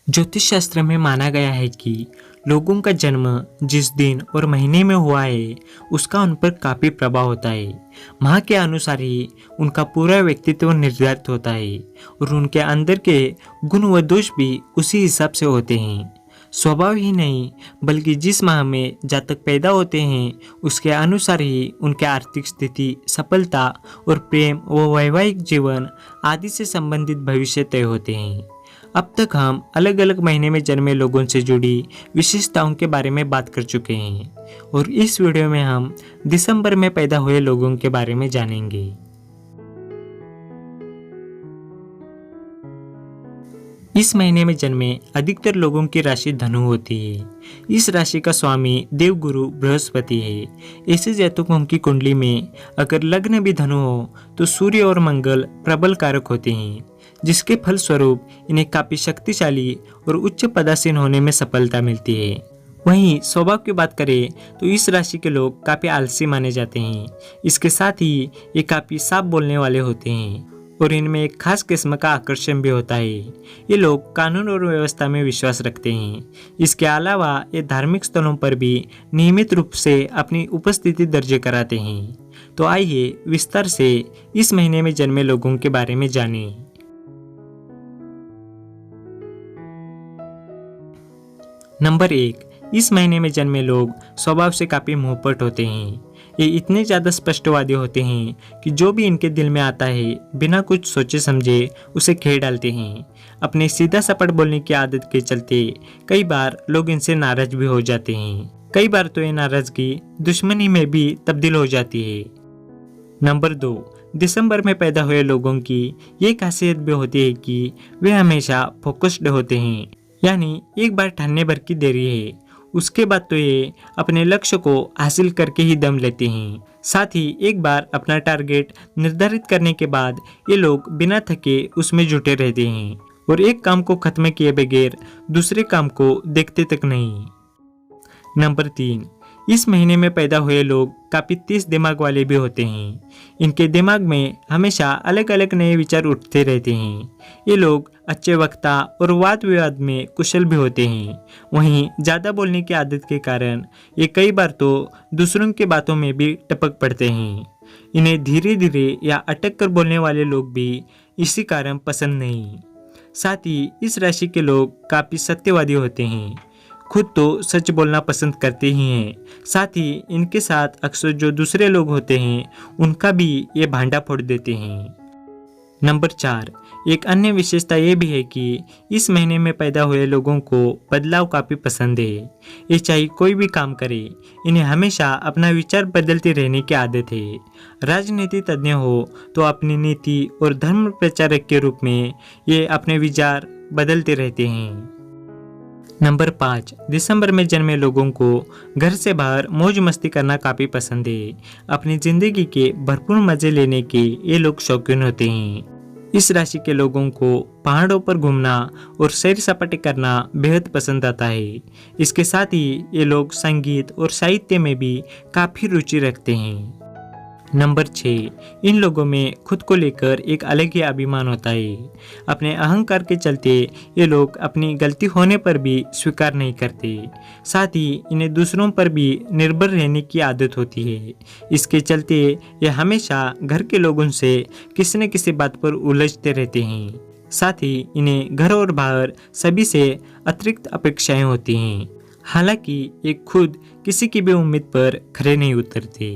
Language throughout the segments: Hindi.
ज्योतिष शास्त्र में माना गया है कि लोगों का जन्म जिस दिन और महीने में हुआ है उसका उन पर काफ़ी प्रभाव होता है। माह के अनुसार ही उनका पूरा व्यक्तित्व निर्धारित होता है और उनके अंदर के गुण व दोष भी उसी हिसाब से होते हैं। स्वभाव ही नहीं बल्कि जिस माह में जातक पैदा होते हैं उसके अनुसार ही उनकी आर्थिक स्थिति, सफलता और प्रेम व वैवाहिक जीवन आदि से संबंधित भविष्य तय होते हैं। अब तक हम अलग अलग महीने में जन्मे लोगों से जुड़ी विशेषताओं के बारे में बात कर चुके हैं और इस वीडियो में हम दिसंबर में पैदा हुए लोगों के बारे में जानेंगे। इस महीने में जन्मे अधिकतर लोगों की राशि धनु होती है। इस राशि का स्वामी देवगुरु बृहस्पति है। ऐसे जातकों की कुंडली में अगर लग्न भी धनु हो तो सूर्य और मंगल प्रबल कारक होते हैं, जिसके फलस्वरूप इन्हें काफी शक्तिशाली और उच्च पदासीन होने में सफलता मिलती है। वहीं स्वभाव की बात करें तो इस राशि के लोग काफी आलसी माने जाते हैं। इसके साथ ही ये काफी साफ बोलने वाले होते हैं और इनमें एक खास किस्म का आकर्षण भी होता है। ये लोग कानून और व्यवस्था में विश्वास रखते हैं। इसके अलावा ये धार्मिक स्थलों पर भी नियमित रूप से अपनी उपस्थिति दर्ज कराते हैं। तो आइए विस्तार से इस महीने में जन्मे लोगों के बारे में जानें। नंबर 1, इस महीने में जन्मे लोग स्वभाव से काफी मुंहपट होते हैं। ये इतने ज़्यादा स्पष्टवादी होते हैं कि जो भी इनके दिल में आता है बिना कुछ सोचे समझे उसे कह डालते हैं। अपने सीधा सपट बोलने की आदत के चलते कई बार लोग इनसे नाराज भी हो जाते हैं। कई बार तो ये नाराजगी दुश्मनी में भी तब्दील हो जाती है। नंबर 2, दिसंबर में पैदा हुए लोगों की ये खासियत भी होती है कि वे हमेशा फोकस्ड होते हैं, यानी एक बार ठानने भर की देरी है, उसके बाद तो ये अपने लक्ष्य को हासिल करके ही दम लेते हैं। साथ ही एक बार अपना टारगेट निर्धारित करने के बाद ये लोग बिना थके उसमें जुटे रहते हैं और एक काम को खत्म किए बगैर दूसरे काम को देखते तक नहीं। नंबर 3, इस महीने में पैदा हुए लोग काफ़ी तेज दिमाग वाले भी होते हैं। इनके दिमाग में हमेशा अलग अलग नए विचार उठते रहते हैं। ये लोग अच्छे वक्ता और वाद विवाद में कुशल भी होते हैं। वहीं ज़्यादा बोलने की आदत के कारण ये कई बार तो दूसरों की बातों में भी टपक पड़ते हैं। इन्हें धीरे धीरे या अटक कर बोलने वाले लोग भी इसी कारण पसंद नहीं। साथ ही इस राशि के लोग काफ़ी सत्यवादी होते हैं, खुद तो सच बोलना पसंद करते ही हैं। साथ ही इनके साथ अक्सर जो दूसरे लोग होते हैं उनका भी ये भांडा फोड़ देते हैं। नंबर 4, एक अन्य विशेषता ये भी है कि इस महीने में पैदा हुए लोगों को बदलाव काफ़ी पसंद है। ये चाहे कोई भी काम करे, इन्हें हमेशा अपना विचार बदलते रहने की आदत है। राजनीति तज्ञ हो तो अपनी नीति और धर्म प्रचारक के रूप में ये अपने विचार बदलते रहते हैं। नंबर 5, दिसंबर में जन्मे लोगों को घर से बाहर मौज मस्ती करना काफ़ी पसंद है। अपनी ज़िंदगी के भरपूर मज़े लेने के ये लोग शौकीन होते हैं। इस राशि के लोगों को पहाड़ों पर घूमना और सैर सपाटे करना बेहद पसंद आता है। इसके साथ ही ये लोग संगीत और साहित्य में भी काफ़ी रुचि रखते हैं। नंबर 6, इन लोगों में खुद को लेकर एक अलग ही अभिमान होता है। अपने अहंकार के चलते ये लोग अपनी गलती होने पर भी स्वीकार नहीं करते। साथ ही इन्हें दूसरों पर भी निर्भर रहने की आदत होती है। इसके चलते ये हमेशा घर के लोगों से किसी न किसी बात पर उलझते रहते हैं। साथ ही इन्हें घर और बाहर सभी से अतिरिक्त अपेक्षाएं होती हैं। हालांकि ये खुद किसी की भी उम्मीद पर खरे नहीं उतरते।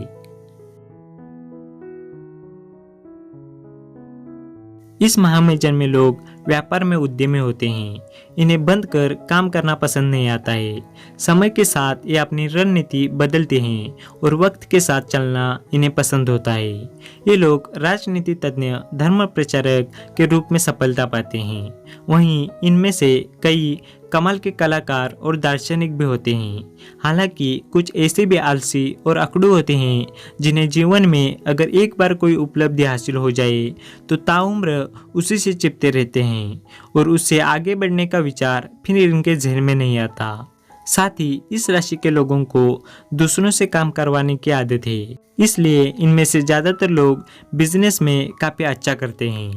इस माह में जन्मे लोग व्यापार में उद्यमी होते हैं। इन्हें बंद कर काम करना पसंद नहीं आता है। समय के साथ ये अपनी रणनीति बदलते हैं और वक्त के साथ चलना इन्हें पसंद होता है। ये लोग राजनीति तज्ञ, धर्म प्रचारक के रूप में सफलता पाते हैं। वहीं इनमें से कई कमाल के कलाकार और दार्शनिक भी होते हैं। हालांकि कुछ ऐसे भी आलसी और अकड़ू होते हैं जिन्हें जीवन में अगर एक बार कोई उपलब्धि हासिल हो जाए तो ताउम्र उसी से चिपटे रहते हैं और उससे आगे बढ़ने का विचार फिर इनके जहन में नहीं आता। साथ ही इस राशि के लोगों को दूसरों से काम करवाने की आदत है, इसलिए इनमें से ज़्यादातर लोग बिजनेस में काफ़ी अच्छा करते हैं।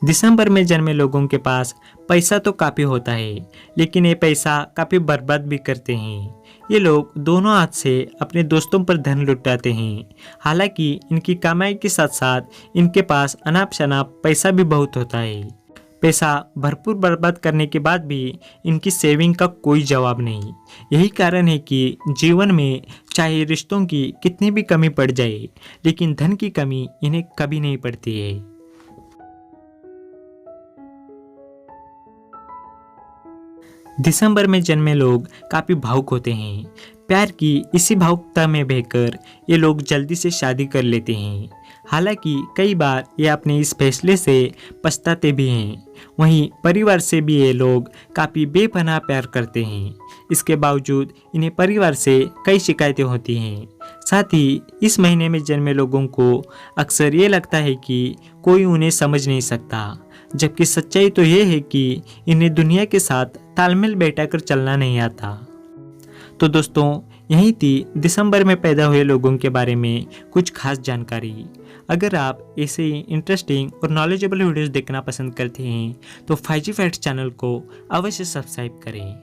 दिसंबर में जन्मे लोगों के पास पैसा तो काफ़ी होता है, लेकिन ये पैसा काफ़ी बर्बाद भी करते हैं। ये लोग दोनों हाथ से अपने दोस्तों पर धन लुटाते हैं। हालांकि इनकी कमाई के साथ साथ इनके पास अनाप शनाप पैसा भी बहुत होता है। पैसा भरपूर बर्बाद करने के बाद भी इनकी सेविंग का कोई जवाब नहीं। यही कारण है कि जीवन में चाहे रिश्तों की कितनी भी कमी पड़ जाए, लेकिन धन की कमी इन्हें कभी नहीं पड़ती है। दिसंबर में जन्मे लोग काफ़ी भावुक होते हैं। प्यार की इसी भावुकता में बहकर ये लोग जल्दी से शादी कर लेते हैं। हालांकि कई बार ये अपने इस फैसले से पछताते भी हैं। वहीं परिवार से भी ये लोग काफ़ी बेपनाह प्यार करते हैं। इसके बावजूद इन्हें परिवार से कई शिकायतें होती हैं। साथ ही इस महीने में जन्मे लोगों को अक्सर ये लगता है कि कोई उन्हें समझ नहीं सकता, जबकि सच्चाई तो ये है कि इन्हें दुनिया के साथ तालमेल बैठाकर चलना नहीं आता। तो दोस्तों, यही थी दिसंबर में पैदा हुए लोगों के बारे में कुछ खास जानकारी। अगर आप ऐसे ही इंटरेस्टिंग और नॉलेजेबल वीडियोस देखना पसंद करते हैं तो 5G फैक्ट्स चैनल को अवश्य सब्सक्राइब करें,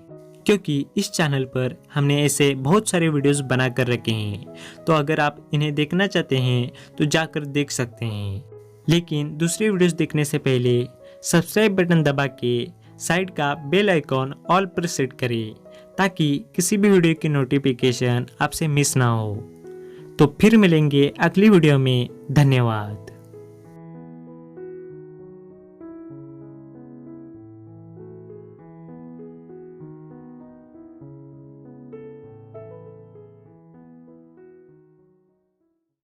क्योंकि इस चैनल पर हमने ऐसे बहुत सारे वीडियोस बना कर रखे हैं। तो अगर आप इन्हें देखना चाहते हैं तो जाकर देख सकते हैं। लेकिन दूसरी वीडियोस देखने से पहले सब्सक्राइब बटन दबा के साइड का बेल आइकॉन ऑल पर सेट करें, ताकि किसी भी वीडियो की नोटिफिकेशन आपसे मिस ना हो। तो फिर मिलेंगे अगली वीडियो में। धन्यवाद।